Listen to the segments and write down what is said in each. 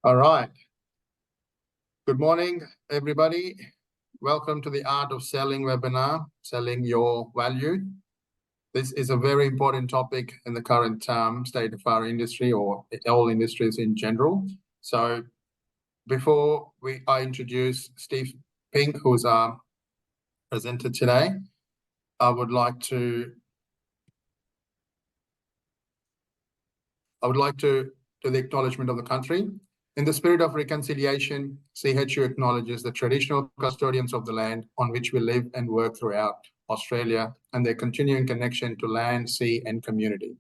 All right. Good morning, everybody. Welcome to the Art of Selling webinar, Selling Your Value. This is a very important topic in the current state of our industry, or all industries in general. So before I introduce Steve Pink, who's our presenter today, I would like to do the acknowledgement of the country. In the spirit of reconciliation, CHU acknowledges the traditional custodians of the land on which we live and work throughout Australia and their continuing connection to land, sea, and community.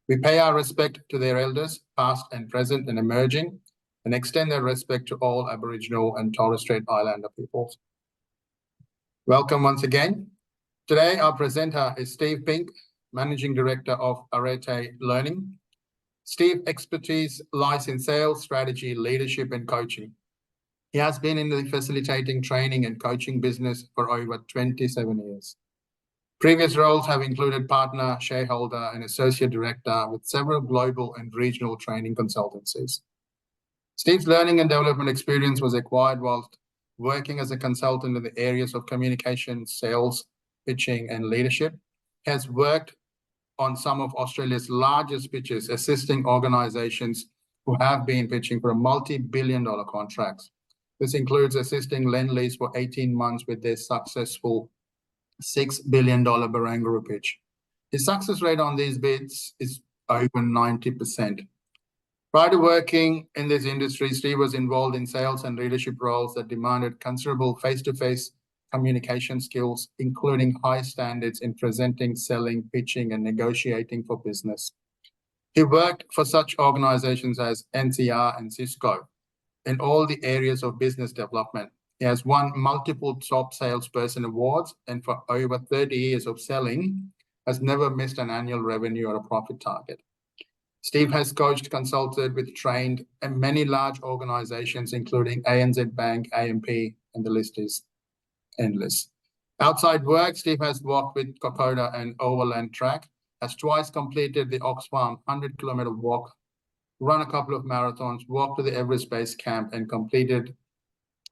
We pay our respect to their elders, past and present and emerging, and extend that respect to all Aboriginal and Torres Strait Islander peoples. Welcome once again. Today, our presenter is Steve Pink, Managing Director of Arete Learning. Steve's expertise lies in sales, strategy, leadership, and coaching. He has been in the facilitating, training, and coaching business for over 27 years. Previous roles have included partner, shareholder, and associate director with several global and regional training consultancies. Steve's learning and development experience was acquired whilst working as a consultant in the areas of communication, sales, pitching, and leadership. He has worked on some of Australia's largest pitches, assisting organisations who have been pitching for multi-billion-dollar contracts. This includes assisting Lend-Lease for 18 months with their successful $6 billion Barangaroo pitch. His success rate on these bids is over 90%. Prior to working in this industry, Steve was involved in sales and leadership roles that demanded considerable face-to-face communication skills, including high standards in presenting, selling, pitching, and negotiating for business. He worked for such organizations as NCR and Cisco in all the areas of business development. He has won multiple top salesperson awards, and for over 30 years of selling, has never missed an annual revenue or a profit target. Steve has coached, consulted with, trained in many large organizations, including ANZ Bank, AMP, and the list is endless. Outside work, Steve has walked with Kokoda and Overland Track, has twice completed the Oxfam 100-kilometer walk, run a couple of marathons, walked to the Everest Base Camp, and completed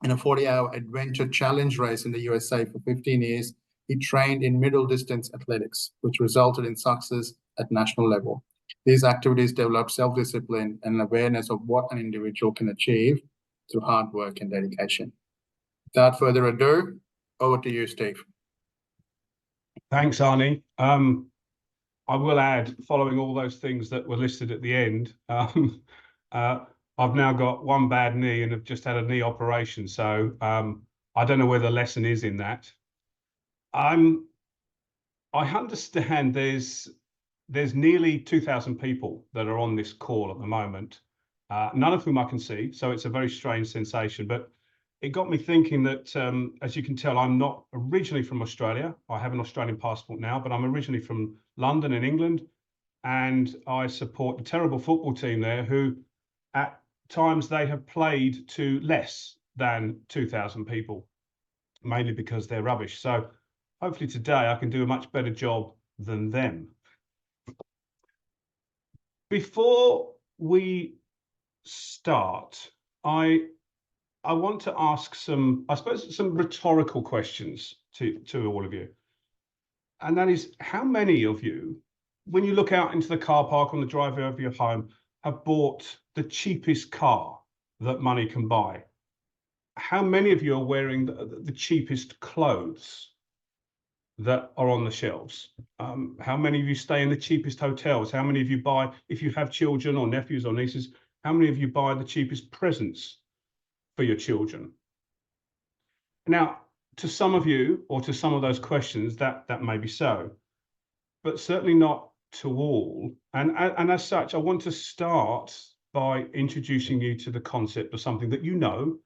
in a 40-hour adventure challenge race in the USA for 15 years. He trained in middle distance athletics, which resulted in success at national level. These activities develop self-discipline and awareness of what an individual can achieve through hard work and dedication. Without further ado, over to you, Steve. Thanks, Arnie. I will add, following all those things that were listed at the end, I've now got one bad knee and have just had a knee operation. So I don't know where the lesson is in that. I understand there's nearly 2,000 people that are on this call at the moment, none of whom I can see. So it's a very strange sensation, but it got me thinking that, as you can tell, I'm not originally from Australia. I have an Australian passport now, but I'm originally from London in England, and I support the terrible football team there who at times they have played to less than 2,000 people, mainly because they're rubbish. So hopefully today I can do a much better job than them. Before we start, I want to ask some rhetorical questions to all of you. And that is, how many of you, when you look out into the car park on the driveway of your home, have bought the cheapest car that money can buy? How many of you are wearing the cheapest clothes that are on the shelves? How many of you stay in the cheapest hotels? How many of you buy, if you have children or nephews or nieces, how many of you buy the cheapest presents for your children? Now, to some of you, or to some of those questions, that may be so, but certainly not to all. And as such, I want to start by introducing you to the concept of something that you know,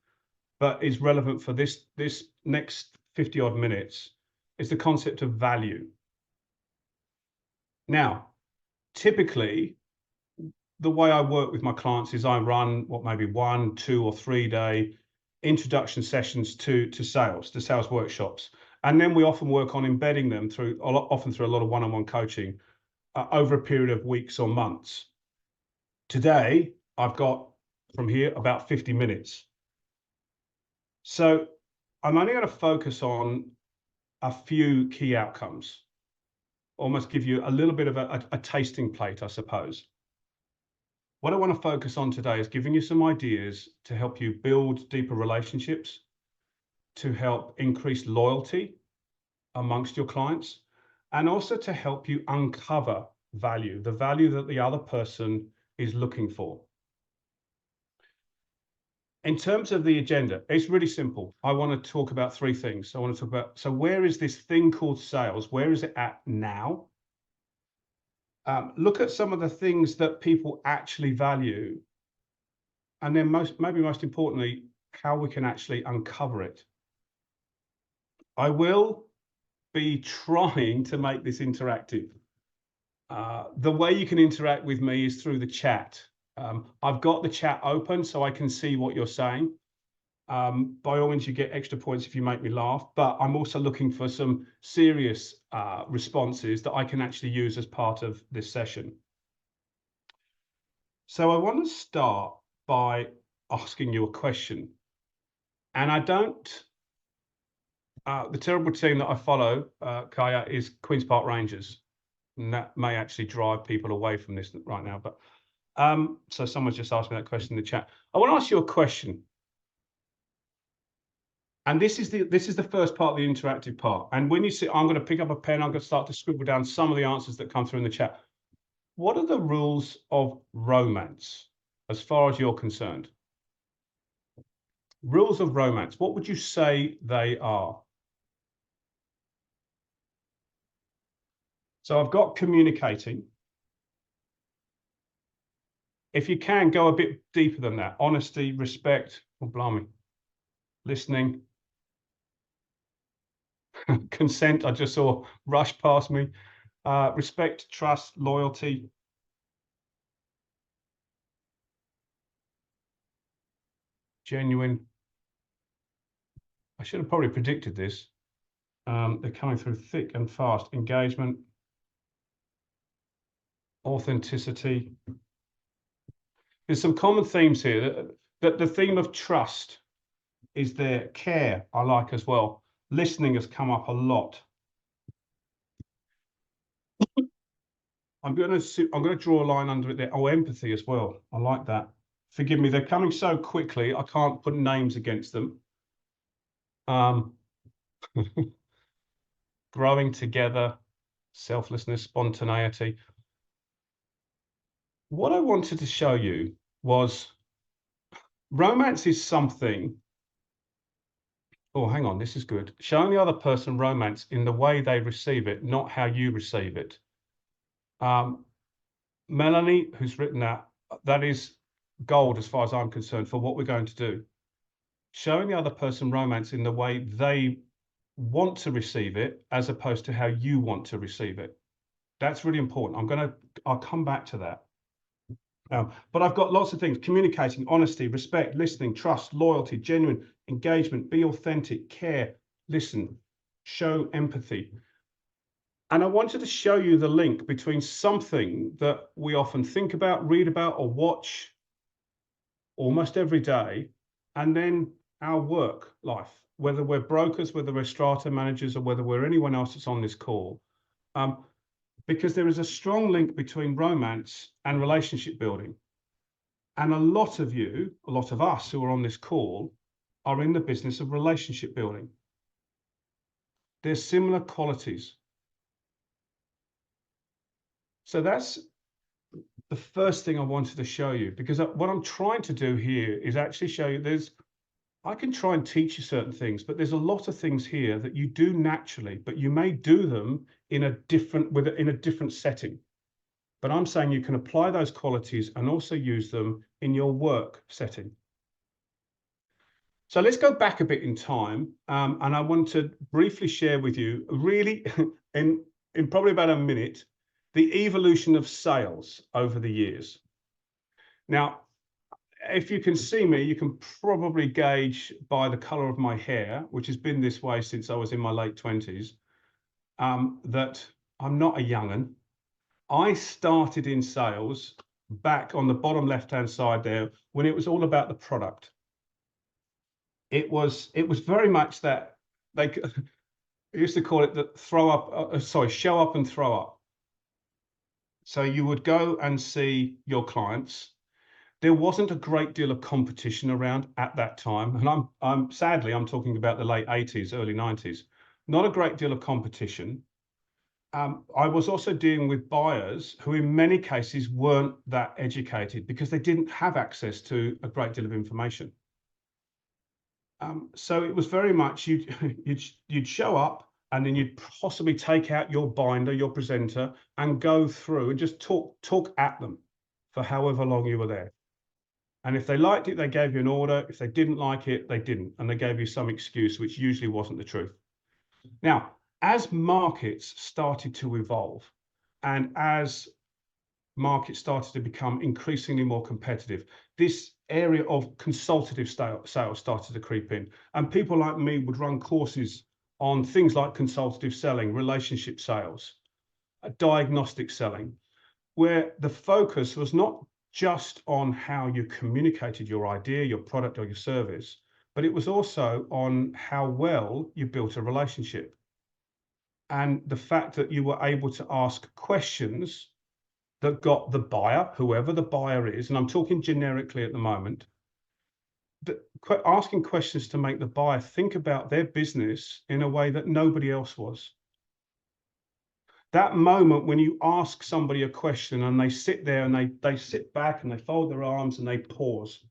but is relevant for this next 50 odd minutes. It's the concept of value. Now, typically, the way I work with my clients is I run what maybe 1, 2, or 3 day introduction sessions to sales workshops. And then we often work on embedding them through a lot of one-on-one coaching over a period of weeks or months. Today, I've got from here about 50 minutes. So I'm only going to focus on a few key outcomes, almost give you a little bit of a tasting plate, I suppose. What I want to focus on today is giving you some ideas to help you build deeper relationships, to help increase loyalty amongst your clients, and also to help you uncover value, the value that the other person is looking for. In terms of the agenda, it's really simple. I want to talk about three things. I want to talk about, so where is this thing called sales? Where is it at now? Look at some of the things that people actually value. And then maybe most importantly, how we can actually uncover it. I will be trying to make this interactive. The way you can interact with me is through the chat. I've got the chat open so I can see what you're saying. By all means, you get extra points if you make me laugh, but I'm also looking for some serious responses that I can actually use as part of this session. So I want to start by asking you a question. And I don't, the terrible team that I follow, Kaya, is Queen's Park Rangers. And that may actually drive people away from this right now. But so someone's just asked me that question in the chat. I want to ask you a question. And this is the first part of the interactive part. And when you see, I'm going to pick up a pen, I'm going to start to scribble down some of the answers that come through in the chat. What are the rules of romance as far as you're concerned? Rules of romance, what would you say they are? So I've got communicating. If you can, go a bit deeper than that. Honesty, respect, oh, blimey. Listening. Consent, I just saw rush past me. Respect, trust, loyalty. Genuine. I should have probably predicted this. They're coming through thick and fast. Engagement. Authenticity. There's some common themes here. That the theme of trust is there. Care, I like as well. Listening has come up a lot. I'm going to draw a line under it there. Oh, empathy as well. I like that. Forgive me, they're coming so quickly, I can't put names against them. Growing together, selflessness, spontaneity. What I wanted to show you was romance is something. Oh, hang on, this is good. Showing the other person romance in the way they receive it, not how you receive it. Melanie, who's written that is gold as far as I'm concerned for what we're going to do. Showing the other person romance in the way they want to receive it as opposed to how you want to receive it. That's really important. I'll come back to that. But I've got lots of things: communicating, honesty, respect, listening, trust, loyalty, genuine, engagement, be authentic, care, listen, show empathy. And I wanted to show you the link between something that we often think about, read about, or watch almost every day, and then our work life, whether we're brokers, whether we're strata managers, or whether we're anyone else that's on this call. Because there is a strong link between romance and relationship building. And a lot of us who are on this call are in the business of relationship building. There's similar qualities. So that's the first thing I wanted to show you, because what I'm trying to do here is actually show you I can try and teach you certain things, but there's a lot of things here that you do naturally, but you may do them in a different setting. But I'm saying you can apply those qualities and also use them in your work setting. So let's go back a bit in time, and I want to briefly share with you, really, in probably about a minute, the evolution of sales over the years. Now, if you can see me, you can probably gauge by the color of my hair, which has been this way since I was in my late 20s, that I'm not a young'un. I started in sales back on the bottom left-hand side there, when it was all about the product. It was very much that they used to call it the show up and throw up. So you would go and see your clients. There wasn't a great deal of competition around at that time, and I'm sadly talking about the late 80s, early 90s. Not a great deal of competition. I was also dealing with buyers who in many cases weren't that educated because they didn't have access to a great deal of information. So it was very much you'd show up, and then you'd possibly take out your binder, your presenter, and go through and just talk at them for however long you were there. And if they liked it, they gave you an order. If they didn't like it, they didn't, and they gave you some excuse, which usually wasn't the truth. Now, as markets started to evolve, and as markets started to become increasingly more competitive, this area of consultative sales started to creep in. And people like me would run courses on things like consultative selling, relationship sales, diagnostic selling, where the focus was not just on how you communicated your idea, your product, or your service, but it was also on how well you built a relationship. And the fact that you were able to ask questions that got the buyer, whoever the buyer is, and I'm talking generically at the moment, asking questions to make the buyer think about their business in a way that nobody else was. That moment when you ask somebody a question and they sit there and they sit back and they fold their arms and they pause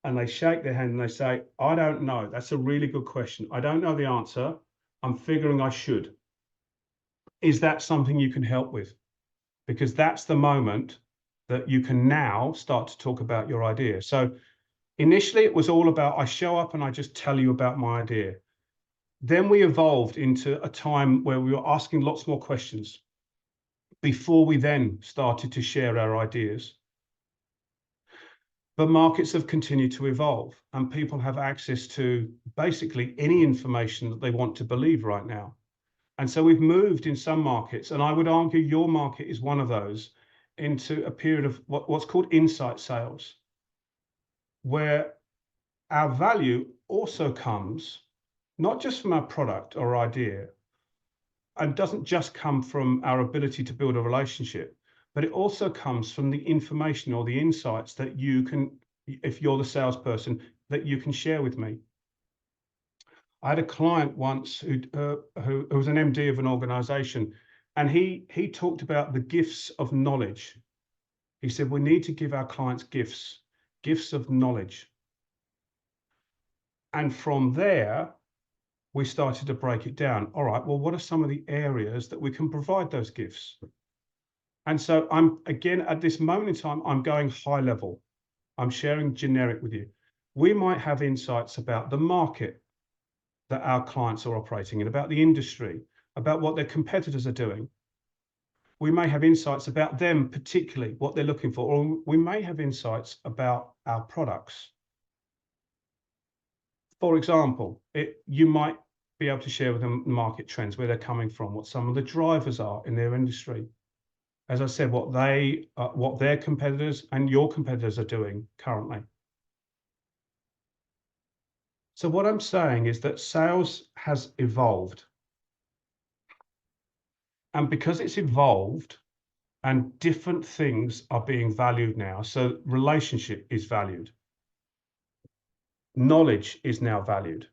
and they shake their hand and they say, I don't know. That's a really good question. I don't know the answer. I'm figuring I should. Is that something you can help with? Because that's the moment that you can now start to talk about your idea. So initially it was all about, I show up and I just tell you about my idea. Then we evolved into a time where we were asking lots more questions before we then started to share our ideas. But markets have continued to evolve, and people have access to basically any information that they want to believe right now. And so we've moved in some markets, and I would argue your market is one of those, into a period of what's called insight sales, where our value also comes not just from our product or idea, and doesn't just come from our ability to build a relationship, but it also comes from the information or the insights that you can, if you're the salesperson, that you can share with me. I had a client once who was an MD of an organization, and he talked about the gifts of knowledge. He said, we need to give our clients gifts of knowledge. And from there, we started to break it down. All right, well, what are some of the areas that we can provide those gifts? And so I'm, again, at this moment in time, I'm going high level. I'm sharing generic with you. We might have insights about the market that our clients are operating in, about the industry, about what their competitors are doing. We may have insights about them, particularly what they're looking for, or we may have insights about our products. For example, you might be able to share with them market trends, where they're coming from, what some of the drivers are in their industry. As I said, what their competitors and your competitors are doing currently. So what I'm saying is that sales has evolved. And because it's evolved and different things are being valued now, so relationship is valued. Knowledge is now valued.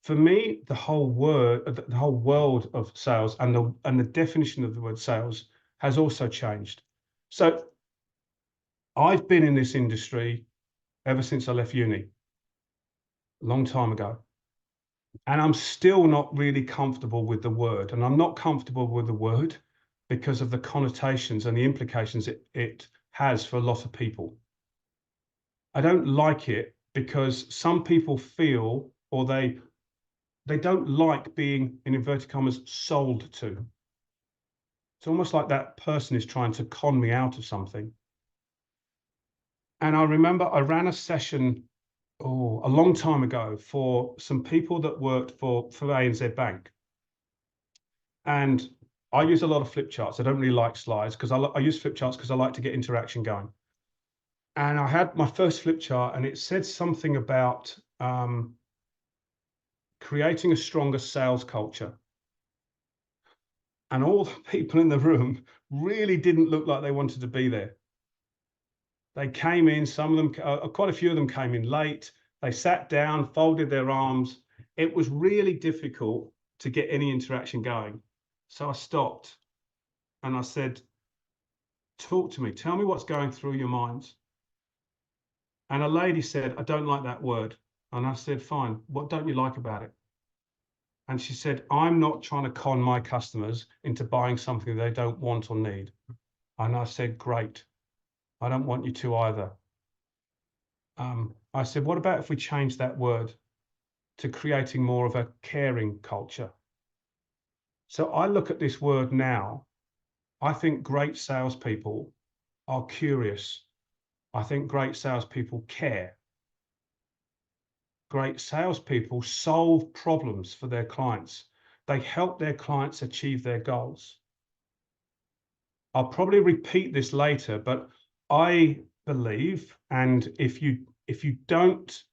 For me, the whole world of sales and the definition of the word sales has also changed. So I've been in this industry ever since I left uni, a long time ago. And I'm still not really comfortable with the word. And I'm not comfortable with the word because of the connotations and the implications it has for a lot of people. I don't like it because some people feel, or they don't like being, in inverted commas, sold to. It's almost like that person is trying to con me out of something. And I remember I ran a session a long time ago for some people that worked for ANZ Bank. And I use a lot of flip charts. I don't really like slides because I use flip charts because I like to get interaction going. And I had my first flip chart, and it said something about creating a stronger sales culture. And all the people in the room really didn't look like they wanted to be there. They came in, some of them, quite a few of them came in late. They sat down, folded their arms. It was really difficult to get any interaction going. So I stopped and I said, talk to me. Tell me what's going through your minds. And a lady said, I don't like that word. And I said, fine, what don't you like about it? And she said, I'm not trying to con my customers into buying something they don't want or need. And I said, great. I don't want you to either. I said, what about if we change that word to creating more of a caring culture? So I look at this word now. I think great salespeople are curious. I think great salespeople care. Great salespeople solve problems for their clients. They help their clients achieve their goals. I'll probably repeat this later, but I believe, and if you don't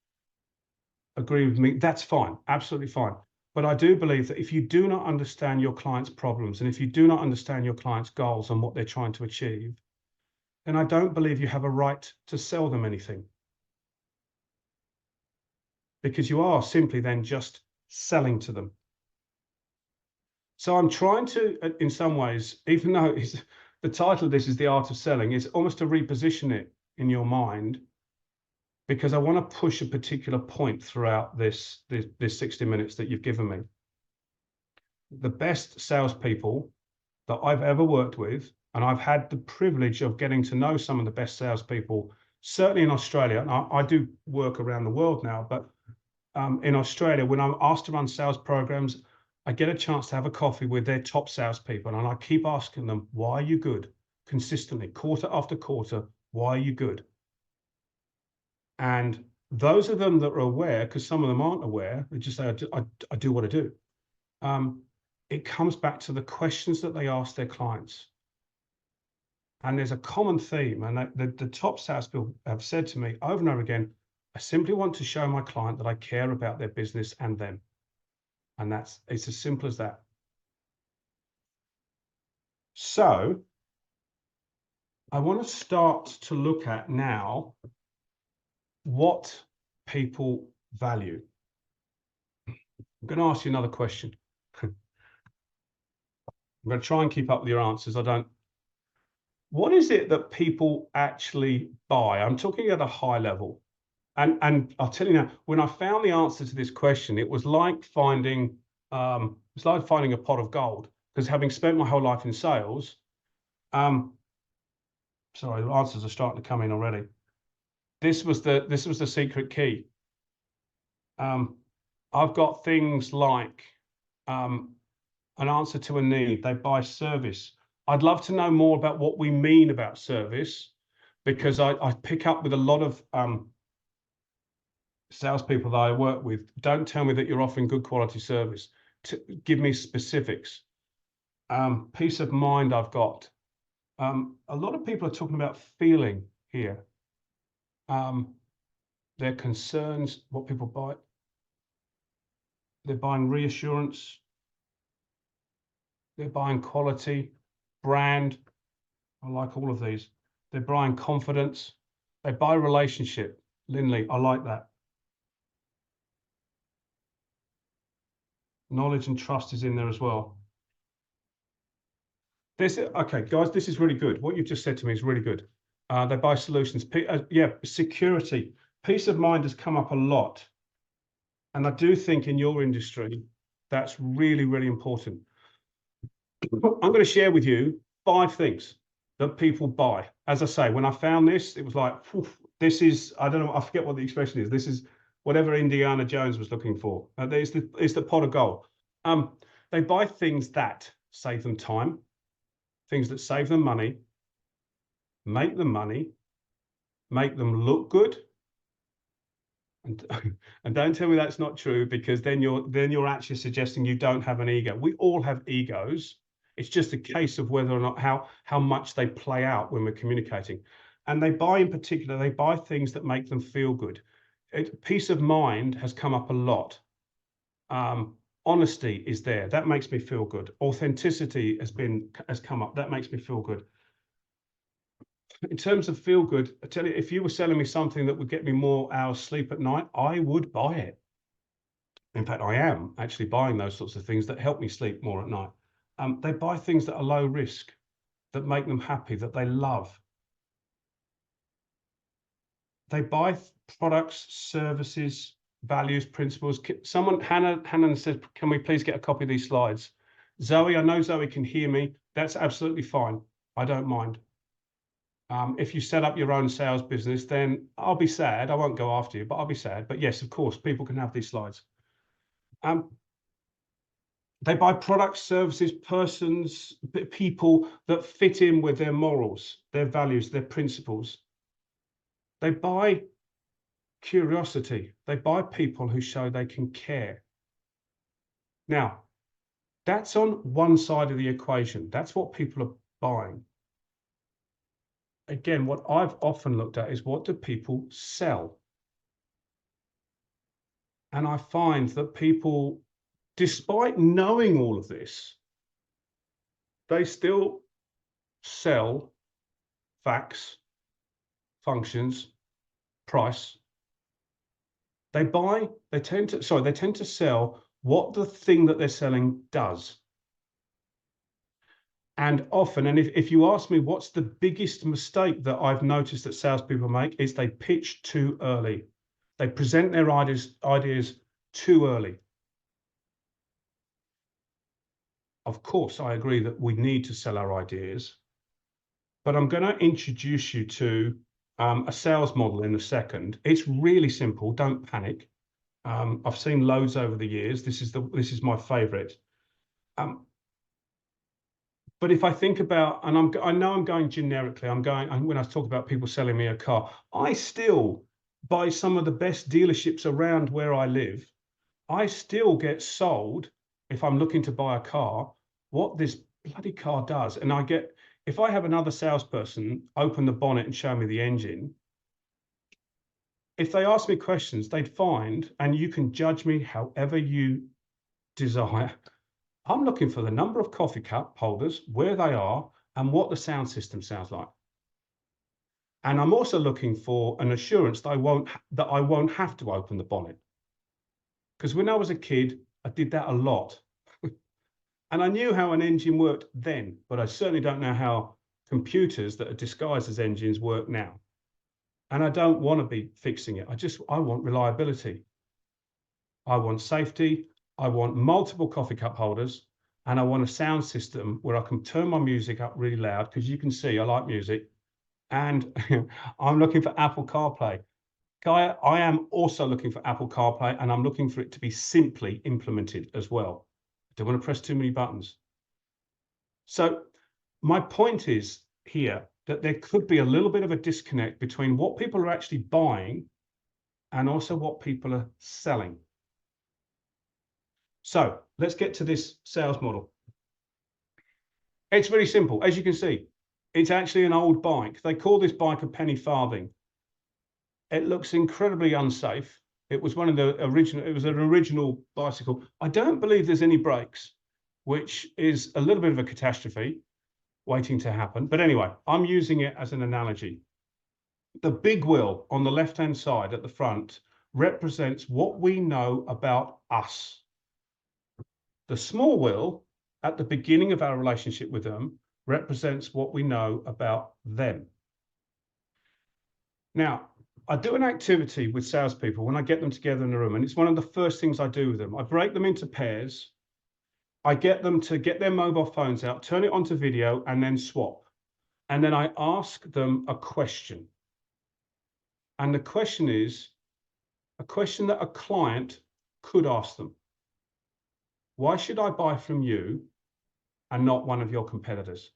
agree with me, that's fine, absolutely fine. But I do believe that if you do not understand your client's problems, and if you do not understand your client's goals and what they're trying to achieve, then I don't believe you have a right to sell them anything. Because you are simply then just selling to them. So I'm trying to, in some ways, even though the title of this is The Art of Selling, is almost to reposition it in your mind, because I want to push a particular point throughout this 60 minutes that you've given me. The best salespeople that I've ever worked with, and I've had the privilege of getting to know some of the best salespeople, certainly in Australia, and I do work around the world now, but in Australia, when I'm asked to run sales programs, I get a chance to have a coffee with their top salespeople, and I keep asking them, why are you good? Consistently, quarter after quarter, why are you good? And those of them that are aware, because some of them aren't aware, they just say, I do what I do. It comes back to the questions that they ask their clients. And there's a common theme, and the top salespeople have said to me over and over again, I simply want to show my client that I care about their business and them. And it's as simple as that. So I want to start to look at now what people value. I'm going to ask you another question. I'm going to try and keep up with your answers. What is it that people actually buy? I'm talking at a high level. And I'll tell you now, when I found the answer to this question, it was like finding a pot of gold. Because having spent my whole life in sales, sorry, the answers are starting to come in already. This was the secret key. I've got things like an answer to a need. They buy service. I'd love to know more about what we mean about service, because I pick up with a lot of salespeople that I work with. Don't tell me that you're offering good quality service. Give me specifics. Peace of mind I've got. A lot of people are talking about feeling here. Their concerns, what people buy. They're buying reassurance. They're buying quality, brand. I like all of these. They're buying confidence. They buy relationship. Lindley, I like that. Knowledge and trust is in there as well. Okay, guys, this is really good. What you've just said to me is really good. They buy solutions. Yeah, security. Peace of mind has come up a lot. And I do think in your industry, that's really, really important. I'm going to share with you 5 things that people buy. As I say, when I found this, it was like, this is, I don't know, I forget what the expression is. This is whatever Indiana Jones was looking for. It's the pot of gold. They buy things that save them time, things that save them money, make them look good. And don't tell me that's not true, because then you're actually suggesting you don't have an ego. We all have egos. It's just a case of whether or not how much they play out when we're communicating. And they buy, in particular, they buy things that make them feel good. Peace of mind has come up a lot. Honesty is there. That makes me feel good. Authenticity has come up. That makes me feel good. In terms of feel good, I tell you, if you were selling me something that would get me more hours sleep at night, I would buy it. In fact, I am actually buying those sorts of things that help me sleep more at night. They buy things that are low risk, that make them happy, that they love. They buy products, services, values, principles. Hannah said, can we please get a copy of these slides? Zoe, I know Zoe can hear me. That's absolutely fine. I don't mind. If you set up your own sales business, then I'll be sad. I won't go after you, but I'll be sad. But yes, of course, people can have these slides. They buy products, services, persons, people that fit in with their morals, their values, their principles. They buy curiosity. They buy people who show they can care. Now, that's on one side of the equation. That's what people are buying. Again, what I've often looked at is, what do people sell? And I find that people, despite knowing all of this, they still sell facts, functions, price. They tend to sell what the thing that they're selling does. And often, and if you ask me what's the biggest mistake that I've noticed that salespeople make, is they pitch too early. They present their ideas too early. Of course, I agree that we need to sell our ideas, but I'm going to introduce you to a sales model in a second. It's really simple. Don't panic. I've seen loads over the years. This is my favorite. But if I think about, and I know I'm going generically, when I talk about people selling me a car, I still, by some of the best dealerships around where I live, I still get sold, if I'm looking to buy a car, what this bloody car does. And if I have another salesperson open the bonnet and show me the engine, if they ask me questions, they'd find, and you can judge me however you desire, I'm looking for the number of coffee cup holders, where they are, and what the sound system sounds like. And I'm also looking for an assurance that I won't have to open the bonnet. Because when I was a kid, I did that a lot. And I knew how an engine worked then, but I certainly don't know how computers that are disguised as engines work now. And I don't want to be fixing it. I want reliability. I want safety. I want multiple coffee cup holders, and I want a sound system where I can turn my music up really loud, because you can see I like music. And I'm looking for Apple CarPlay. Gaia, I am also looking for Apple CarPlay, and I'm looking for it to be simply implemented as well. I don't want to press too many buttons. So my point is here that there could be a little bit of a disconnect between what people are actually buying and also what people are selling. So let's get to this sales model. It's very simple. As you can see, it's actually an old bike. They call this bike a penny farthing. It looks incredibly unsafe. It was an original bicycle. I don't believe there's any brakes, which is a little bit of a catastrophe waiting to happen. But anyway, I'm using it as an analogy. The big wheel on the left-hand side at the front represents what we know about us. The small wheel at the beginning of our relationship with them represents what we know about them. Now, I do an activity with salespeople when I get them together in a room, and it's one of the first things I do with them. I break them into pairs. I get them to get their mobile phones out, turn it onto video, and then swap. And then I ask them a question. And the question is a question that a client could ask them. Why should I buy from you and not one of your competitors?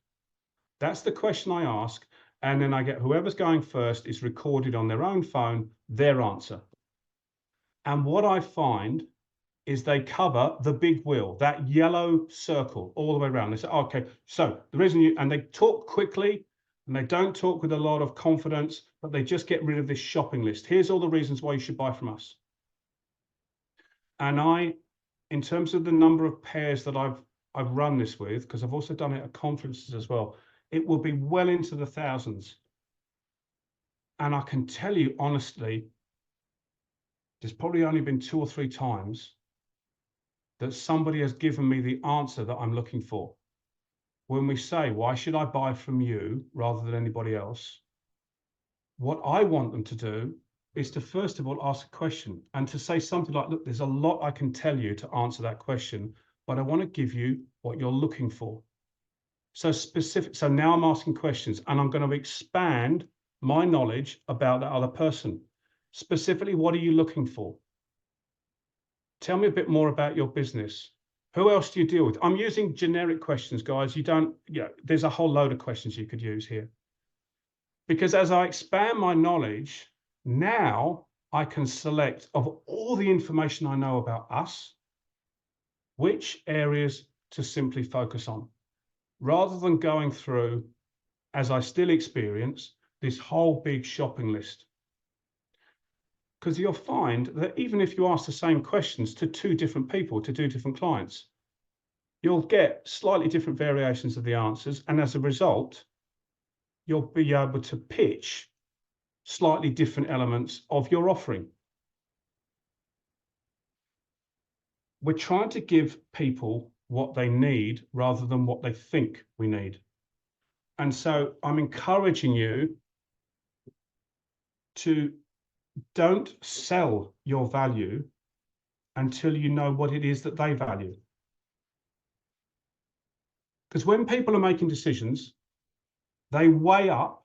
That's the question I ask. And then I get whoever's going first is recorded on their own phone, their answer. And what I find is they cover the big wheel, that yellow circle all the way around. They say, okay, so the reason you, and they talk quickly and they don't talk with a lot of confidence, but they just get rid of this shopping list. Here's all the reasons why you should buy from us. And in terms of the number of pairs that I've run this with, because I've also done it at conferences as well, it will be well into the thousands. And I can tell you honestly, there's probably only been 2 or 3 times that somebody has given me the answer that I'm looking for. When we say, why should I buy from you rather than anybody else? What I want them to do is to, first of all, ask a question and to say something like, look, there's a lot I can tell you to answer that question, but I want to give you what you're looking for. So specific. So now I'm asking questions and I'm going to expand my knowledge about that other person. Specifically, what are you looking for? Tell me a bit more about your business. Who else do you deal with? I'm using generic questions, guys. There's a whole load of questions you could use here. Because as I expand my knowledge, now I can select, of all the information I know about us, which areas to simply focus on, rather than going through, as I still experience, this whole big shopping list. Because you'll find that even if you ask the same questions to 2 different people, to 2 different clients, you'll get slightly different variations of the answers. And as a result, you'll be able to pitch slightly different elements of your offering. We're trying to give people what they need rather than what they think we need. And so I'm encouraging you to don't sell your value until you know what it is that they value. Because when people are making decisions, they weigh up,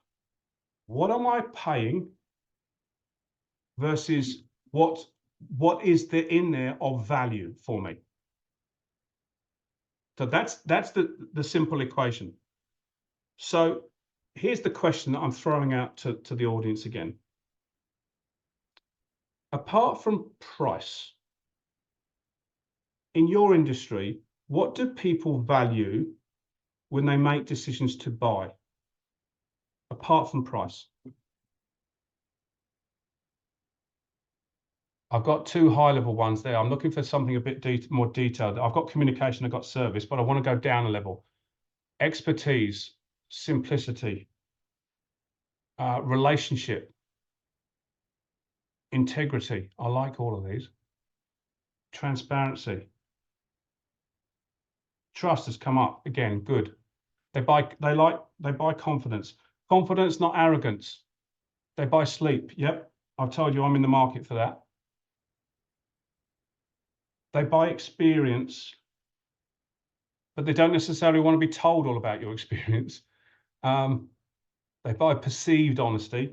what am I paying versus what is there in there of value for me? So that's the simple equation. So here's the question that I'm throwing out to the audience again. Apart from price, in your industry, what do people value when they make decisions to buy, apart from price? I've got 2 high-level ones there. I'm looking for something a bit more detailed. I've got communication, I've got service, but I want to go down a level. Expertise, simplicity, relationship, integrity. I like all of these. Transparency. Trust has come up again. Good. They buy confidence. Confidence, not arrogance. They buy sleep. Yep. I've told you I'm in the market for that. They buy experience, but they don't necessarily want to be told all about your experience. They buy perceived honesty.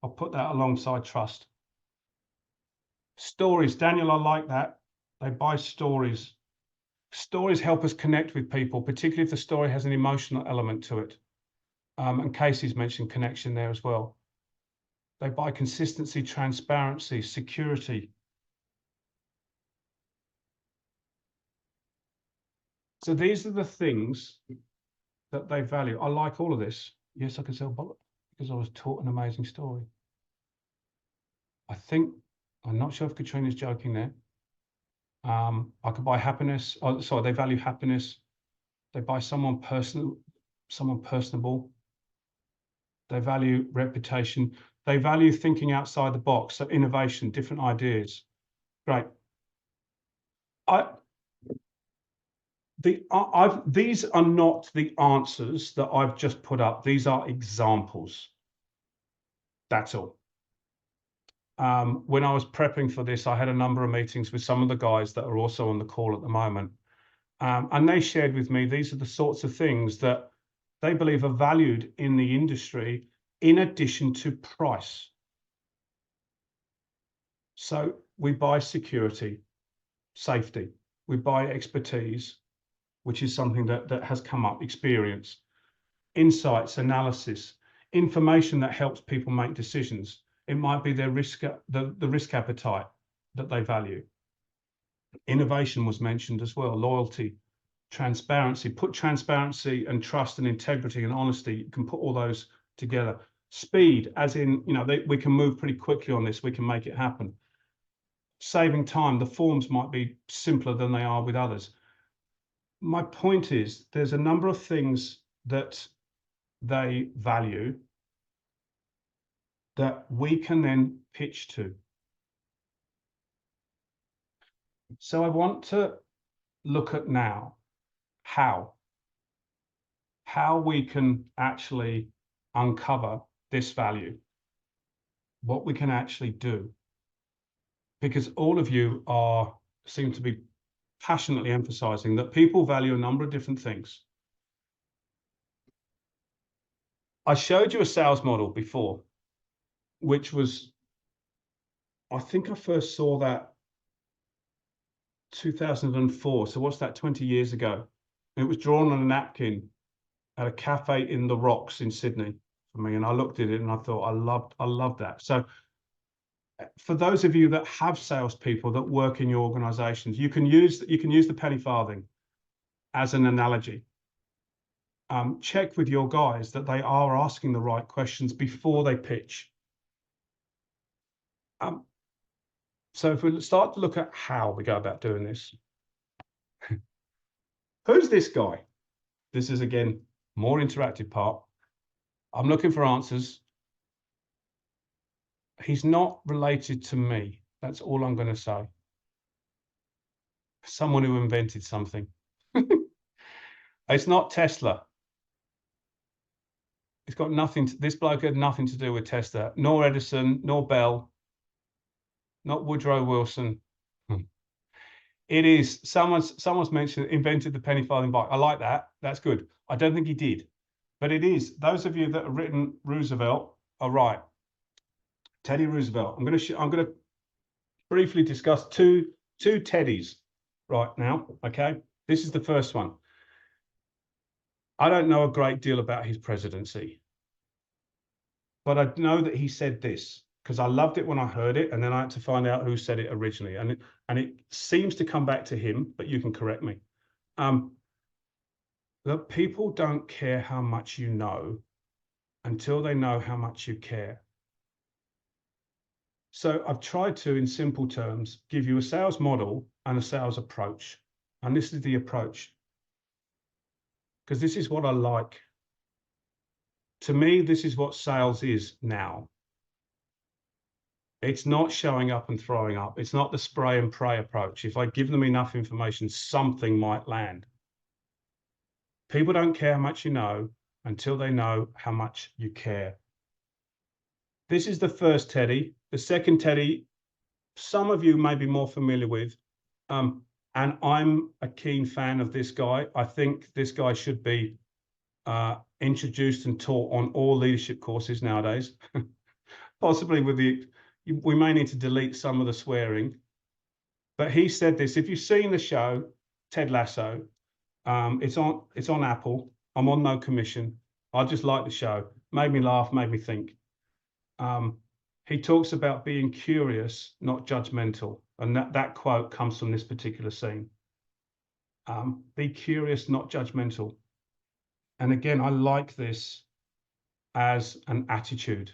I'll put that alongside trust. Stories, Daniel, I like that. They buy stories. Stories help us connect with people, particularly if the story has an emotional element to it. And Casey's mentioned connection there as well. They buy consistency, transparency, security. So these are the things that they value. I like all of this. Yes, I can sell bollocks because I was taught an amazing story. I'm not sure if Katrina's joking there. I could buy happiness. Oh, sorry, they value happiness. They buy someone personable. They value reputation. They value thinking outside the box, so innovation, different ideas. Great. These are not the answers that I've just put up. These are examples. That's all. When I was prepping for this, I had a number of meetings with some of the guys that are also on the call at the moment. And they shared with me, these are the sorts of things that they believe are valued in the industry in addition to price. So we buy security, safety, we buy expertise, which is something that has come up, experience, insights, analysis, information that helps people make decisions. It might be their risk, the risk appetite that they value. Innovation was mentioned as well, loyalty, transparency. Put transparency and trust and integrity and honesty. You can put all those together. Speed, as in, we can move pretty quickly on this. We can make it happen. Saving time. The forms might be simpler than they are with others. My point is, there's a number of things that they value that we can then pitch to. So I want to look at now how we can actually uncover this value, what we can actually do, because all of you seem to be passionately emphasizing that people value a number of different things. I showed you a sales model before, which was, I think I first saw that 2004. So what's that, 20 years ago? It was drawn on a napkin at a cafe in the Rocks in Sydney for me. And I looked at it and I thought, I loved that. So for those of you that have salespeople that work in your organizations, you can use the penny farthing as an analogy. Check with your guys that they are asking the right questions before they pitch. So if we start to look at how we go about doing this, who's this guy? This is, again, more interactive part. I'm looking for answers. He's not related to me. That's all I'm going to say. Someone who invented something. It's not Tesla. It's got nothing. This bloke had nothing to do with Tesla, nor Edison, nor Bell, not Woodrow Wilson. It is someone's mentioned invented the penny farthing bike. I like that. That's good. I don't think he did, but it is. Those of you that have written Roosevelt are right. Teddy Roosevelt. I'm going to briefly discuss two Teddys right now. Okay, this is the first one. I don't know a great deal about his presidency, but I know that he said this because I loved it when I heard it, and then I had to find out who said it originally, and it seems to come back to him, but you can correct me. That people don't care how much you know until they know how much you care. So I've tried to, in simple terms, give you a sales model and a sales approach. And this is the approach, because this is what I like. To me, this is what sales is now. It's not showing up and throwing up. It's not the spray and pray approach. If I give them enough information, something might land. People don't care how much you know until they know how much you care. This is the first Teddy. The second Teddy, some of you may be more familiar with, and I'm a keen fan of this guy. I think this guy should be introduced and taught on all leadership courses nowadays. Possibly we may need to delete some of the swearing. But he said this: if you've seen the show, Ted Lasso, it's on Apple. I'm on no commission. I just like the show. Made me laugh, made me think. He talks about being curious, not judgmental. And that quote comes from this particular scene. Be curious, not judgmental. And again, I like this as an attitude,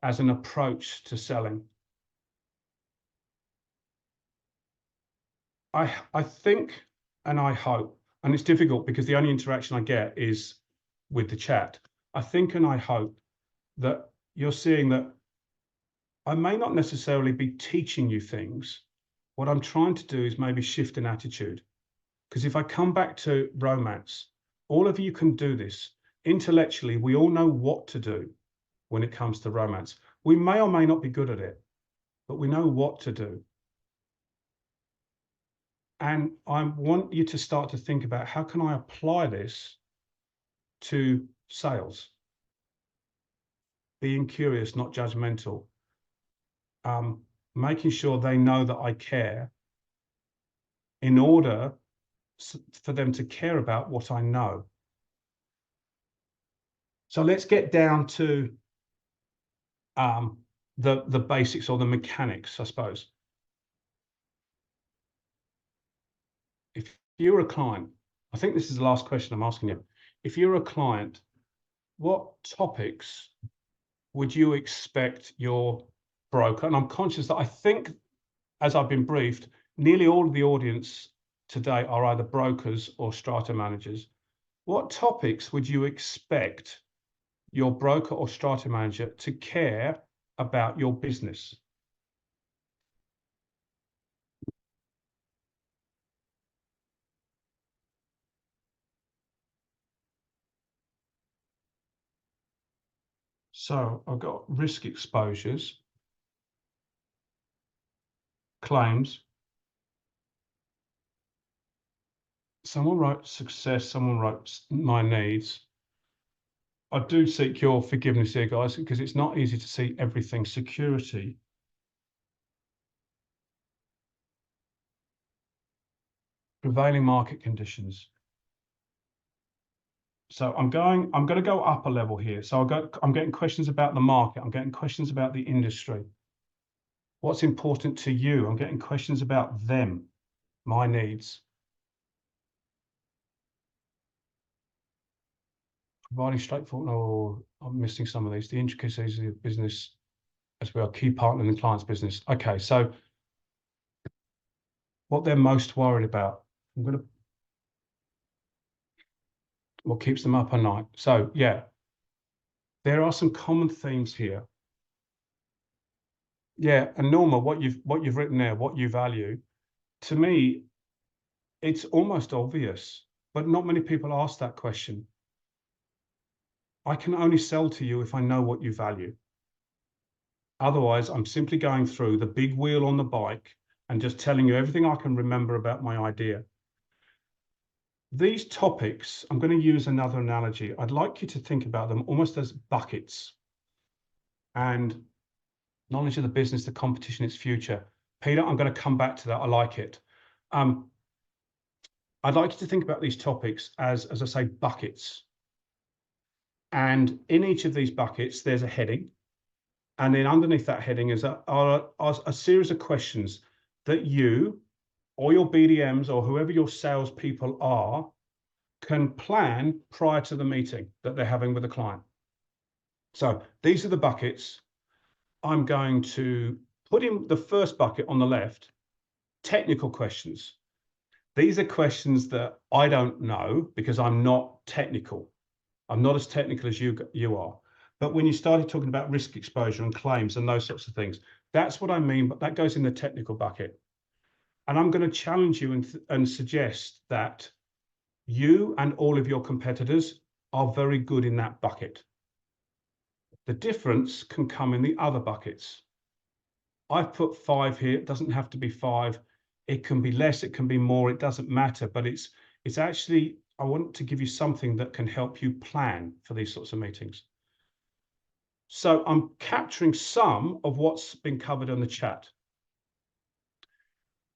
as an approach to selling. I think, and I hope, and it's difficult because the only interaction I get is with the chat. I think and I hope that you're seeing that I may not necessarily be teaching you things. What I'm trying to do is maybe shift an attitude. Because if I come back to romance, all of you can do this. Intellectually, we all know what to do when it comes to romance. We may or may not be good at it, but we know what to do. And I want you to start to think about, how can I apply this to sales? Being curious, not judgmental. Making sure they know that I care in order for them to care about what I know. So let's get down to the basics or the mechanics, I suppose. if you're a client, I think this is the last question I'm asking you. If you're a client, what topics would you expect your broker? And I'm conscious that I think, as I've been briefed, nearly all of the audience today are either brokers or strata managers. What topics would you expect your broker or strata manager to care about your business? So I've got risk exposures, claims. Someone wrote success, someone wrote my needs. I do seek your forgiveness here, guys, because it's not easy to see everything. Security. Prevailing market conditions. So I'm going to go up a level here. So I'm getting questions about the market. I'm getting questions about the industry. What's important to you? I'm getting questions about them, my needs. Providing straightforward. Oh, I'm missing some of these. The intricacies of the business as we are key partner in the client's business. Okay, so what they're most worried about. What keeps them up at night. So yeah, there are some common themes here. Yeah, and Norma, what you've written there, what you value, to me, it's almost obvious, but not many people ask that question. I can only sell to you if I know what you value. Otherwise, I'm simply going through the big wheel on the bike and just telling you everything I can remember about my idea. These topics, I'm going to use another analogy. I'd like you to think about them almost as buckets. And knowledge of the business, the competition, its future. Peter, I'm going to come back to that. I like it. I'd like you to think about these topics as I say, buckets. And in each of these buckets, there's a heading. And then underneath that heading is a series of questions that you or your BDMs or whoever your salespeople are can plan prior to the meeting that they're having with the client. So these are the buckets. I'm going to put in the first bucket on the left, technical questions. These are questions that I don't know because I'm not technical. I'm not as technical as you are. But when you started talking about risk exposure and claims and those sorts of things, that's what I mean, but that goes in the technical bucket. And I'm going to challenge you and suggest that you and all of your competitors are very good in that bucket. The difference can come in the other buckets. I've put 5 here. It doesn't have to be 5. It can be less, it can be more, it doesn't matter, but it's actually, I want to give you something that can help you plan for these sorts of meetings. So I'm capturing some of what's been covered on the chat.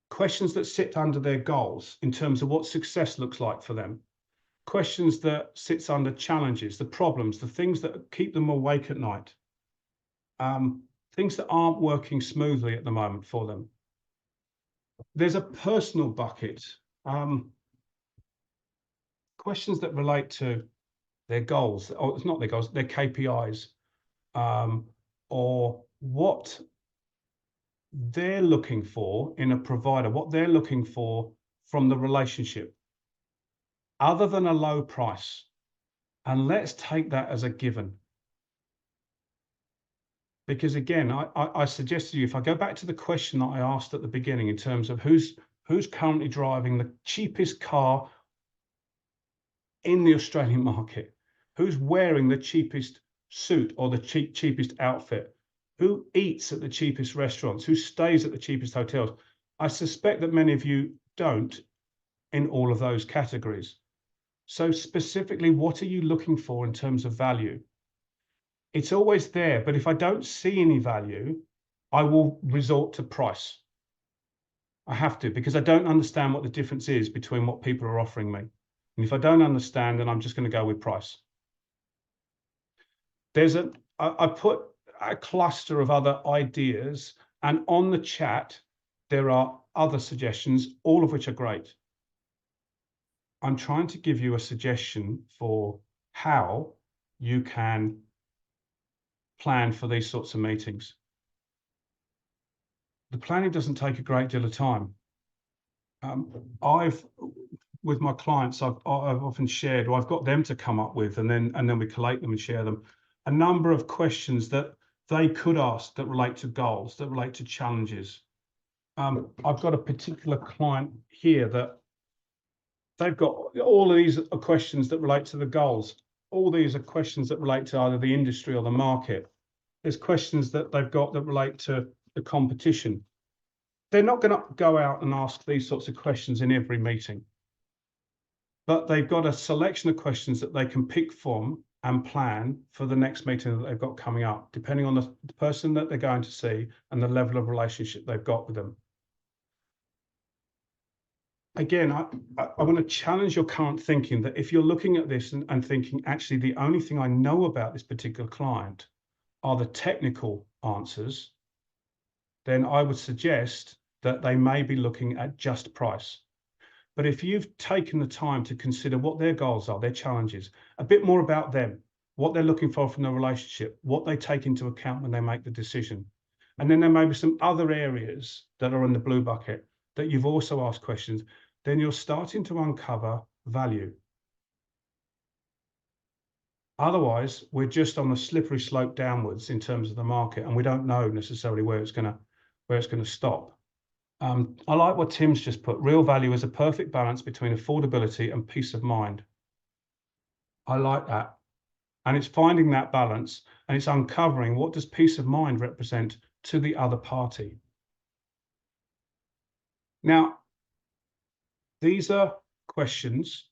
Questions that sit under their goals in terms of what success looks like for them. Questions that sits under challenges, the problems, the things that keep them awake at night. Things that aren't working smoothly at the moment for them. There's a personal bucket. Questions that relate to their goals, or it's not their goals, their KPIs, or what they're looking for in a provider, what they're looking for from the relationship, other than a low price. And let's take that as a given. Because again, I suggest to you, if I go back to the question that I asked at the beginning in terms of who's currently driving the cheapest car in the Australian market, who's wearing the cheapest suit or the cheapest outfit, who eats at the cheapest restaurants, who stays at the cheapest hotels. I suspect that many of you don't in all of those categories. So specifically, what are you looking for in terms of value? It's always there, but if I don't see any value, I will resort to price. I have to, because I don't understand what the difference is between what people are offering me. And if I don't understand, then I'm just going to go with price. I put a cluster of other ideas, and on the chat, there are other suggestions, all of which are great. I'm trying to give you a suggestion for how you can plan for these sorts of meetings. The planning doesn't take a great deal of time. With my clients, I've often shared, or I've got them to come up with, and then we collate them and share them, a number of questions that they could ask that relate to goals, that relate to challenges. I've got a particular client here that they've got all of these are questions that relate to the goals. All these are questions that relate to either the industry or the market. There's questions that they've got that relate to the competition. They're not going to go out and ask these sorts of questions in every meeting, but they've got a selection of questions that they can pick from and plan for the next meeting that they've got coming up, depending on the person that they're going to see and the level of relationship they've got with them. Again, I want to challenge your current thinking that if you're looking at this and thinking, actually, the only thing I know about this particular client are the technical answers, then I would suggest that they may be looking at just price. But if you've taken the time to consider what their goals are, their challenges, a bit more about them, what they're looking for from the relationship, what they take into account when they make the decision, and then there may be some other areas that are in the blue bucket that you've also asked questions, then you're starting to uncover value. Otherwise, we're just on a slippery slope downwards in terms of the market, and we don't know necessarily where it's going to stop. I like what Tim's just put. Real value is a perfect balance between affordability and peace of mind. I like that. And it's finding that balance, and it's uncovering what does peace of mind represent to the other party. Now, these are questions.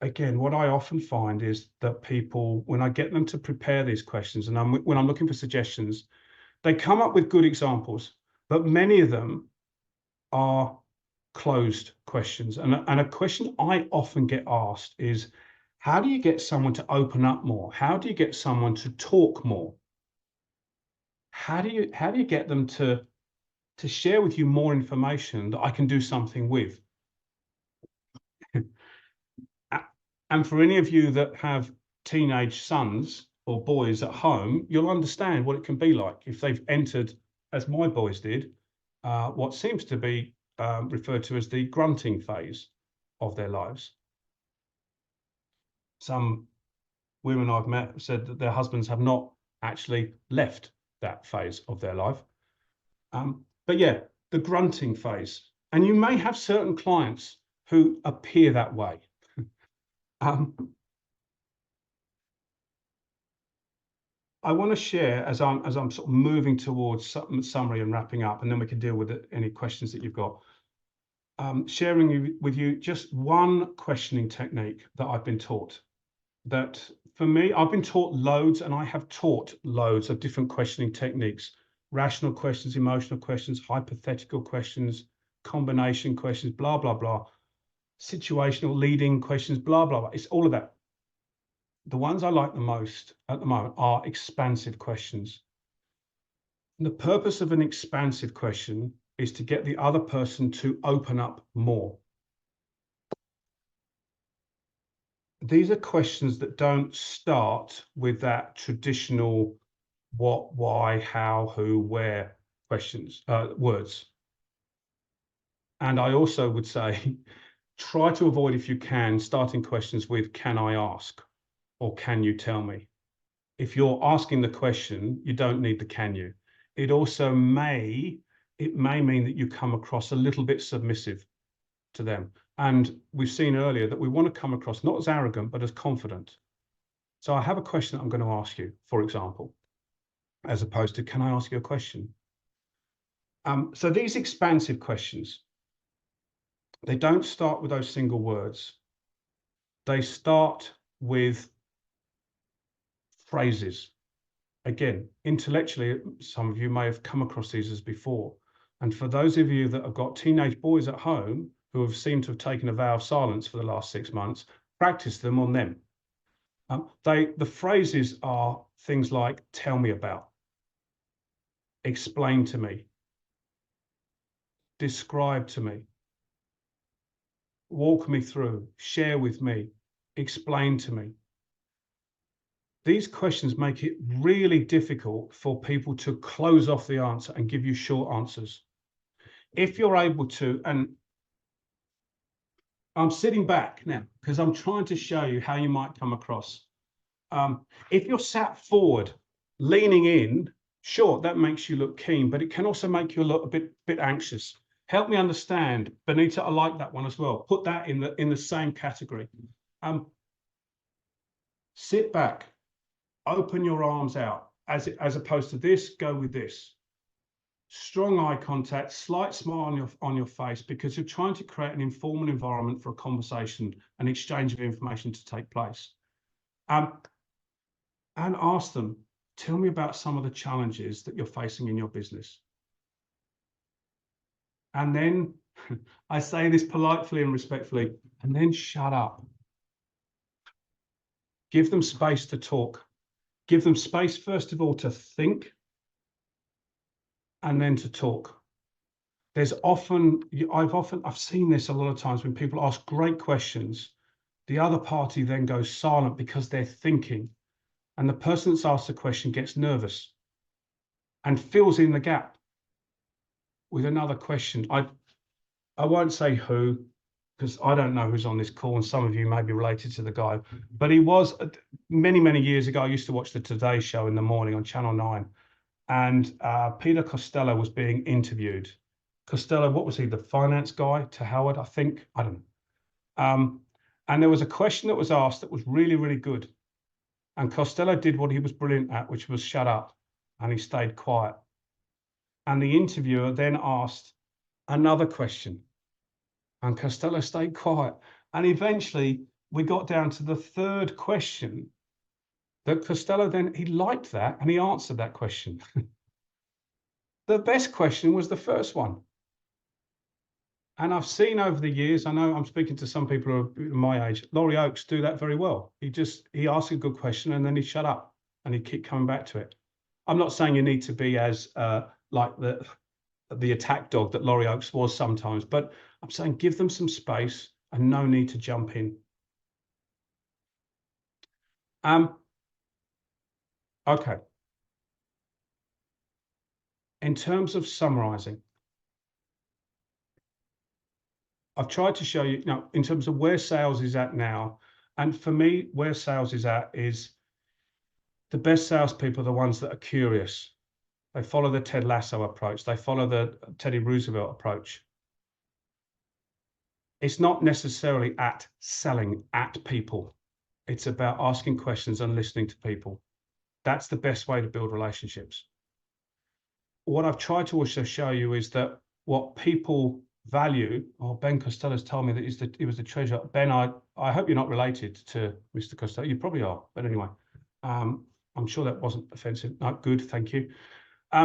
Again, what I often find is that people, when I get them to prepare these questions, and when I'm looking for suggestions, they come up with good examples, but many of them are closed questions. And a question I often get asked is, how do you get someone to open up more? How do you get someone to talk more? How do you get them to share with you more information that I can do something with? And for any of you that have teenage sons or boys at home, you'll understand what it can be like if they've entered, as my boys did, what seems to be referred to as the grunting phase of their lives. Some women I've met said that their husbands have not actually left that phase of their life. But yeah, the grunting phase. And you may have certain clients who appear that way. I want to share, as I'm sort of moving towards summary and wrapping up, and then we can deal with any questions that you've got. Sharing with you just one questioning technique that I've been taught. That for me, I've been taught loads, and I have taught loads of different questioning techniques: rational questions, emotional questions, hypothetical questions, combination questions, blah, blah, blah, situational leading questions, blah, blah, blah. It's all of that. The ones I like the most at the moment are expansive questions. And the purpose of an expansive question is to get the other person to open up more. These are questions that don't start with that traditional what, why, how, who, where questions, words. And I also would say, try to avoid, if you can, starting questions with can I ask or can you tell me. If you're asking the question, you don't need the can you. It also may mean that you come across a little bit submissive to them. And we've seen earlier that we want to come across not as arrogant, but as confident. So I have a question that I'm going to ask you, for example, as opposed to, can I ask you a question? So these expansive questions, they don't start with those single words. They start with phrases. Again, intellectually, some of you may have come across these as before. And for those of you that have got teenage boys at home who have seemed to have taken a vow of silence for the last 6 months, practice them on them. The phrases are things like, tell me about, explain to me, describe to me, walk me through, share with me, explain to me. These questions make it really difficult for people to close off the answer and give you short answers. If you're able to, and I'm sitting back now because I'm trying to show you how you might come across. If you're sat forward, leaning in, sure, that makes you look keen, but it can also make you look a bit anxious. Help me understand, Benita. I like that one as well. Put that in the same category. Sit back, open your arms out. As opposed to this, go with this. Strong eye contact, slight smile on your face, because you're trying to create an informal environment for a conversation, an exchange of information to take place. And ask them, tell me about some of the challenges that you're facing in your business. And then, I say this politely and respectfully, and then shut up. Give them space to talk. Give them space, first of all, to think, and then to talk. There's often, I've seen this a lot of times when people ask great questions, the other party then goes silent because they're thinking, and the person that's asked the question gets nervous and fills in the gap with another question. I won't say who, because I don't know who's on this call, and some of you may be related to the guy, but he was many years ago. I used to watch the Today Show in the morning on Channel 9, and Peter Costello was being interviewed. Costello, what was he, the finance guy to Howard, I think? I don't know. And there was a question that was asked that was really good. And Costello did what he was brilliant at, which was shut up, and he stayed quiet. And the interviewer then asked another question, and Costello stayed quiet. And eventually we got down to the third question that Costello then, he liked that, and he answered that question. The best question was the first one. And I've seen over the years, I know I'm speaking to some people who are my age, Laurie Oakes do that very well. He asks a good question and then he shut up and he keep coming back to it. I'm not saying you need to be as like the attack dog that Laurie Oakes was sometimes, but I'm saying give them some space and no need to jump in. Okay. In terms of summarizing, I've tried to show you now in terms of where sales is at now. And for me, where sales is at is the best salespeople are the ones that are curious. They follow the Ted Lasso approach. They follow the Teddy Roosevelt approach. It's not necessarily at selling at people. It's about asking questions and listening to people. That's the best way to build relationships. What I've tried to also show you is that what people value, Ben Costello's told me that he was the treasurer. Ben, I hope you're not related to Mr. Costello. You probably are, but anyway, I'm sure that wasn't offensive. No, good, thank you.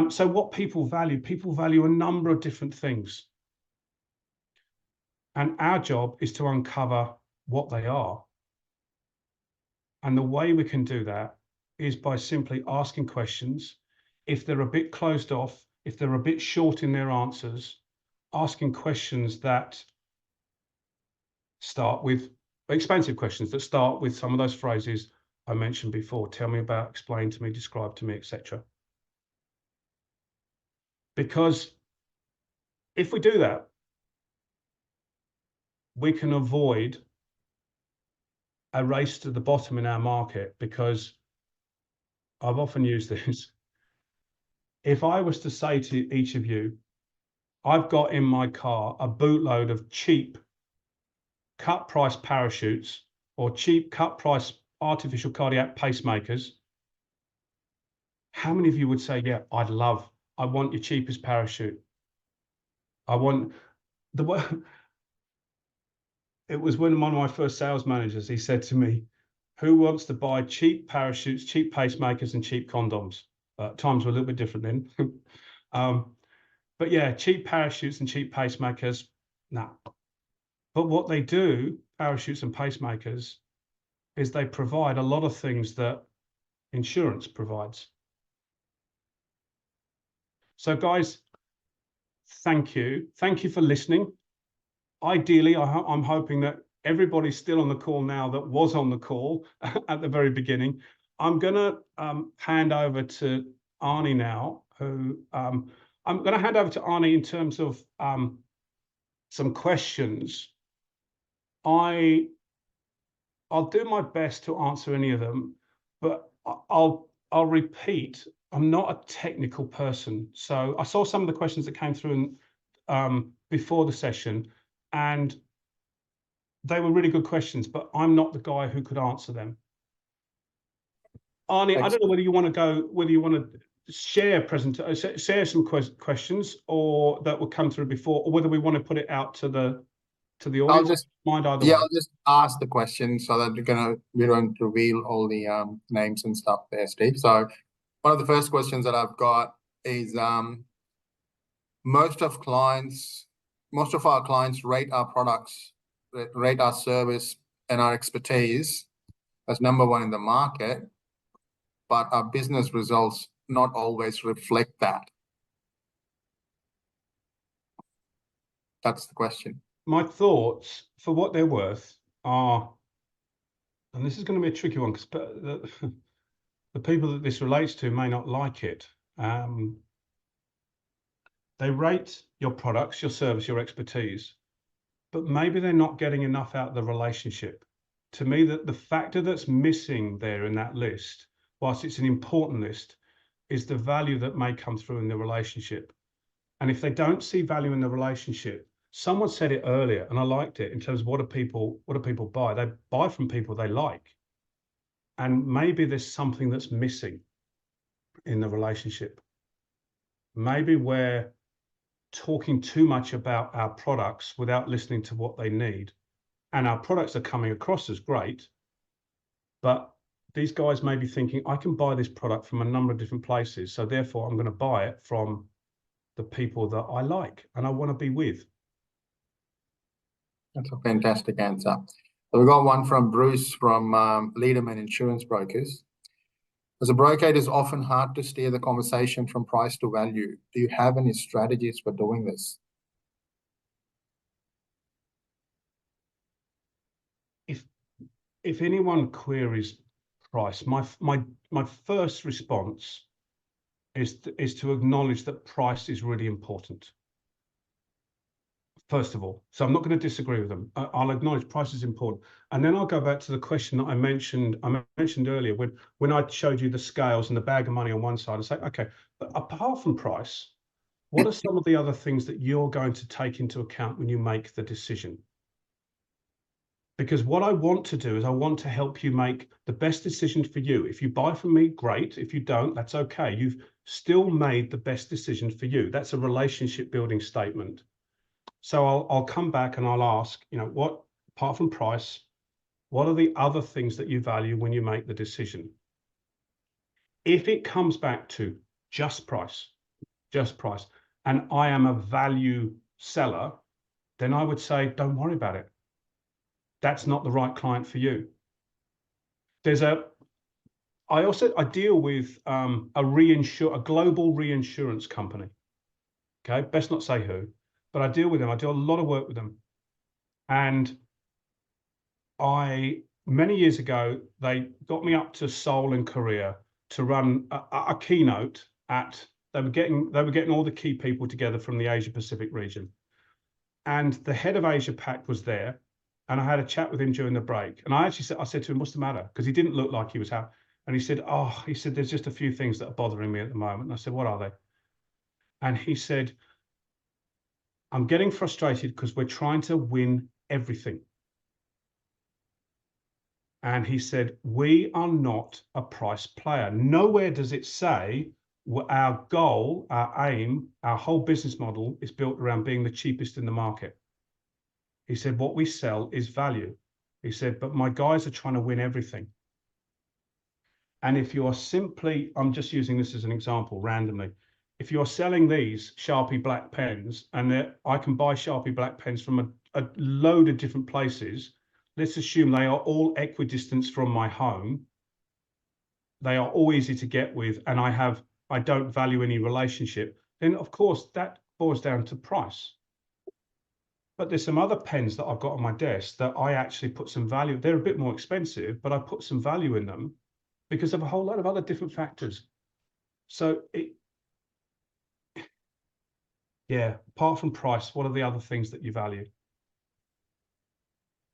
So what people value a number of different things. And our job is to uncover what they are. And the way we can do that is by simply asking questions. If they're a bit closed off, if they're a bit short in their answers, asking questions that start with expansive questions that start with some of those phrases I mentioned before. Tell me about, explain to me, describe to me, etc. Because if we do that, we can avoid a race to the bottom in our market, because I've often used this. If I was to say to each of you, I've got in my car a bootload of cheap cut price parachutes or cheap cut price artificial cardiac pacemakers, how many of you would say, yeah, I want your cheapest parachute? I want it was when one of my first sales managers, he said to me, who wants to buy cheap parachutes, cheap pacemakers, and cheap condoms? Times were a little bit different then. But yeah, cheap parachutes and cheap pacemakers, no. But what they do, parachutes and pacemakers, is they provide a lot of things that insurance provides. So guys, thank you. Thank you for listening. ideally, I'm hoping that everybody's still on the call now that was on the call at the very beginning. I'm going to hand over to Arnie now, who I'm going to hand over to Arnie in terms of some questions. I'll do my best to answer any of them, but I'll repeat, I'm not a technical person. So I saw some of the questions that came through before the session, and they were really good questions, but I'm not the guy who could answer them. Arnie, I don't know whether you want to share some questions or that will come through before, or whether we want to put it out to the audience. I'll just way. I'll just ask the question so that we don't reveal all the names and stuff there, Steve. So one of the first questions that I've got is most of our clients rate our products, rate our service and our expertise as #1 in the market, but our business results not always reflect that. That's the question. My thoughts, for what they're worth, are, and this is going to be a tricky one because the people that this relates to may not like it. They rate your products, your service, your expertise, but maybe they're not getting enough out of the relationship. To me, the factor that's missing there in that list, whilst it's an important list, is the value that may come through in the relationship. And if they don't see value in the relationship, someone said it earlier, and I liked it in terms of what do people buy? They buy from people they like. And maybe there's something that's missing in the relationship. Maybe we're talking too much about our products without listening to what they need. And our products are coming across as great, but these guys may be thinking, I can buy this product from a number of different places, so therefore I'm going to buy it from the people that I like and I want to be with. That's a fantastic answer. So we got one from Bruce from Lederman Insurance Brokers. As a broker, it is often hard to steer the conversation from price to value. Do you have any strategies for doing this? If anyone queries price, my first response is to acknowledge that price is really important. First of all, so I'm not going to disagree with them. I'll acknowledge price is important, and then I'll go back to the question that I mentioned earlier when I showed you the scales and the bag of money on one side, and say, okay, but apart from price, what are some of the other things that you're going to take into account when you make the decision? Because what I want to do is I want to help you make the best decision for you. If you buy from me, great. If you don't, that's okay. You've still made the best decision for you. That's a relationship building statement. So I'll come back and I'll ask, what, apart from price, what are the other things that you value when you make the decision? If it comes back to just price, and I am a value seller, then I would say, don't worry about it. That's not the right client for you. I deal with a global reinsurance company. Okay, best not say who, but I deal with them. I do a lot of work with them. And many years ago, they got me up to Seoul in Korea to run a keynote they were getting all the key people together from the Asia Pacific region. And the head of Asia Pac was there. And I had a chat with him during the break. And I said to him, what's the matter? Because he didn't look like he was happy. And he said, there's just a few things that are bothering me at the moment. And I said, what are they? And he said, I'm getting frustrated because we're trying to win everything. And he said, we are not a price player. Nowhere does it say our goal, our aim, our whole business model is built around being the cheapest in the market. He said, what we sell is value. He said, but my guys are trying to win everything. And if you are simply, I'm just using this as an example randomly, if you're selling these Sharpie black pens, and I can buy Sharpie black pens from a load of different places, let's assume they are all equidistant from my home. They are all easy to get with, and I don't value any relationship, then of course that boils down to price. But there's some other pens that I've got on my desk that I actually put some value. They're a bit more expensive, but I put some value in them because of a whole lot of other different factors. So yeah, apart from price, what are the other things that you value?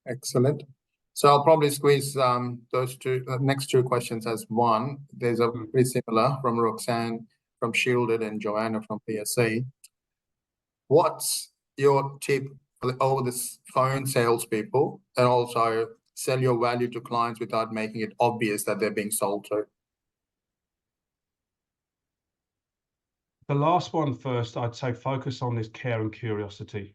Excellent. So I'll probably squeeze those two next two questions as one. There's a pretty similar from Roxanne from Shielded and Joanna from PSC. What's your tip for over the phone salespeople and also sell your value to clients without making it obvious that they're being sold to? The last one first, I'd say focus on this care and curiosity.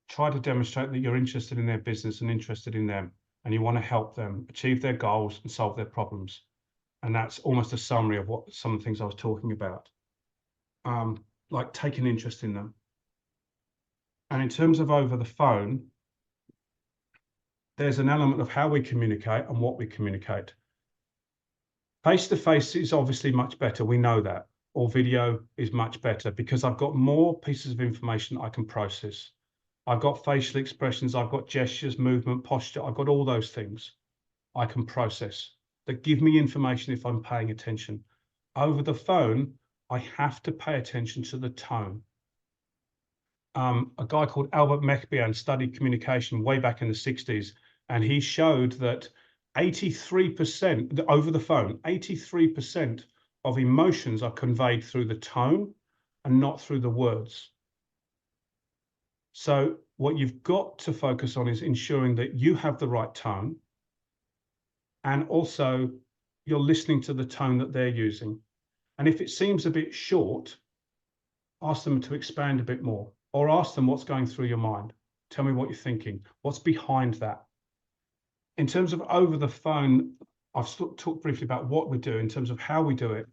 Try to demonstrate that you're interested in their business and interested in them, and you want to help them achieve their goals and solve their problems. And that's almost a summary of what some of the things I was talking about. Like take an interest in them. And in terms of over the phone, there's an element of how we communicate and what we communicate. Face-to-face is obviously much better. We know that. Or video is much better because I've got more pieces of information I can process. I've got facial expressions, I've got gestures, movement, posture. I've got all those things I can process that give me information if I'm paying attention. Over the phone, I have to pay attention to the tone. A guy called Albert Mehbian studied communication way back in the 60s, and he showed that 83% over the phone, 83% of emotions are conveyed through the tone and not through the words. So what you've got to focus on is ensuring that you have the right tone, and also you're listening to the tone that they're using. And if it seems a bit short, ask them to expand a bit more, or ask them what's going through your mind. Tell me what you're thinking. What's behind that? In terms of over the phone, I've talked briefly about what we do in terms of how we do it.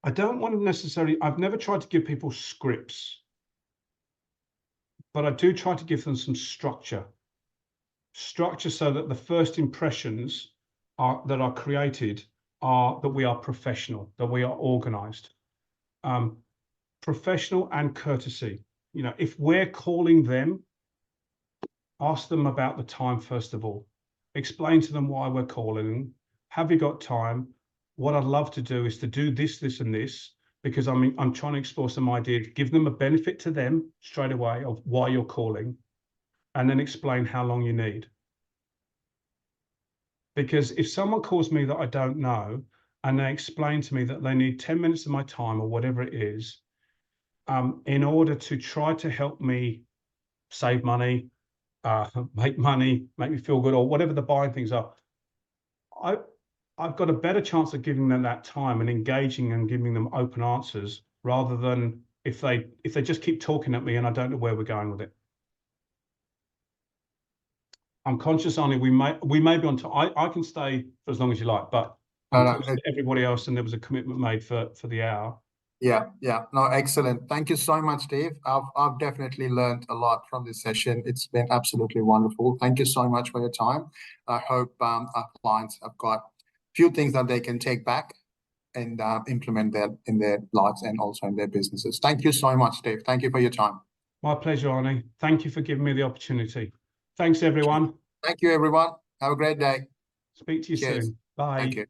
I don't want to necessarily, I've never tried to give people scripts, but I do try to give them some structure. Structure so that the first impressions that are created are that we are professional, that we are organized. Professional and courtesy. You know, if we're calling them, ask them about the time first of all. Explain to them why we're calling. Have you got time? What I'd love to do is to do this, this, and this, because I'm trying to explore some ideas. Give them a benefit to them straight away of why you're calling, and then explain how long you need. Because if someone calls me that I don't know, and they explain to me that they need 10 minutes of my time or whatever it is, in order to try to help me save money, make money, make me feel good, or whatever the buying things are, I've got a better chance of giving them that time and engaging and giving them open answers, rather than if they just keep talking at me and I don't know where we're going with it. I'm conscious, Arnie, we may be on time. I can stay for as long as you like, but I'm conscious to everybody else, and there was a commitment made for the hour. Yeah. No, excellent. Thank you so much, Steve. I've definitely learned a lot from this session. It's been absolutely wonderful. Thank you so much for your time. I hope our clients have got a few things that they can take back and implement that in their lives and also in their businesses. Thank you so much, Steve. Thank you for your time. My pleasure, Arnie. Thank you for giving me the opportunity. Thanks, everyone. Thank you, everyone. Have a great day. Speak to you Cheers. soon. Bye. Thank you.